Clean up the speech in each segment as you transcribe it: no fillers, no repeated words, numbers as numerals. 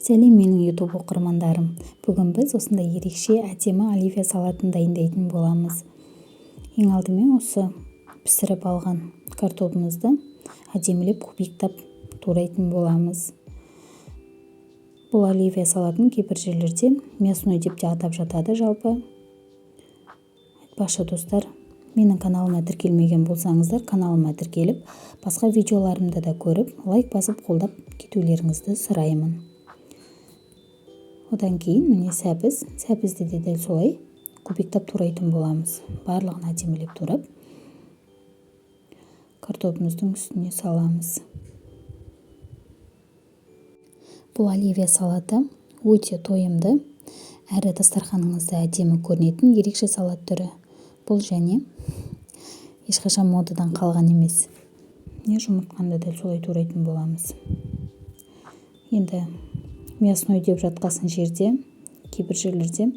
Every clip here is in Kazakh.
Сәлем менің YouTube оқырмандарым. Бүгін біз осындай ерекше әдемі оливье салатын дайындайтын боламыз. Ең алдымен осы пісіріп алған картопымызды әдемілеп кубиктап турайтын боламыз. Бұл оливье салатын кейбір жерлерде мясной деп те атап жатады жалпы. Айтпақшы достар, менің каналыма тіркелмеген болсаңыздар, каналыма тіркеліп, басқа видеоларымды да көріп, лайк басып қолдап кетулеріңізді сұраймын. Одан кейін міне сәбізді де дәл солай кубиктап турайтын боламыз. Барлығын әдемілеп турап, картопымыздың үстіне саламыз. Бұл оливье салаты өте тойымды, әрі дастарханыңызда әдемі көрінетін ерекше салат түрі. Бұл және ешқашан модадан қалған емес. Жұмыртқаны дәл солай турайтын боламыз. Енді мясной деп жатқасын жерде, кейбір жерлерде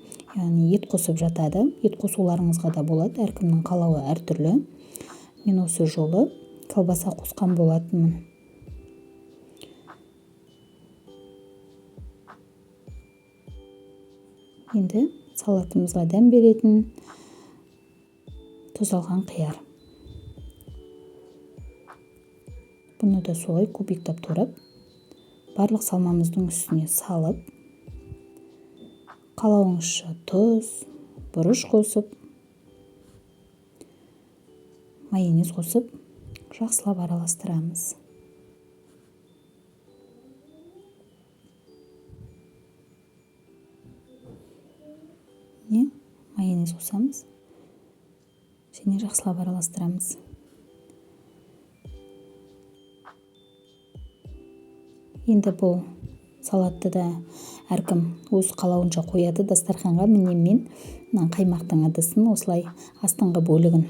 ет қосып жатады. Ет қосуларыңызға да болады, әркімнің қалауы әртүрлі. Мен осы жолы колбаса қосқан болатынмын. Енді салатымызға дәм беретін тұздалған қияр. Бұны да солай кубиктап турап, барлық салмамыздың үстіне салып, қалауыңызша тұз, бұрыш қосып, майонез қосып, жақсылап араластырамыз. Майонез қосамыз және жақсылап араластырамыз. Енді бұл салатты да әркім өз қалауынша қояды дастарханға. Міне мен қаймақтың ыдысын осылай астыңғы бөлігін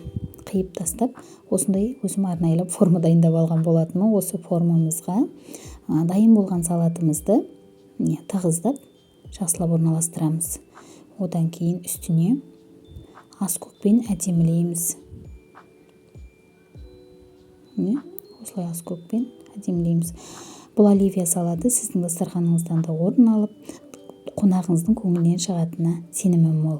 қиып тастап, осындай өзім арнайлап форма дайындап алған болатынмын. Осы формамызға дайын болған салатымызды тығыздап, жақсылап орналастырамыз. Одан кейін үстіне ас көкпен әдемілейміз. Осылай ас көкпен әдемілейміз. Бұл оливье салаты сіздің дастарханыңыздан да орын алып, қонағыңыздың көңілінен шығатынына сенімім мол.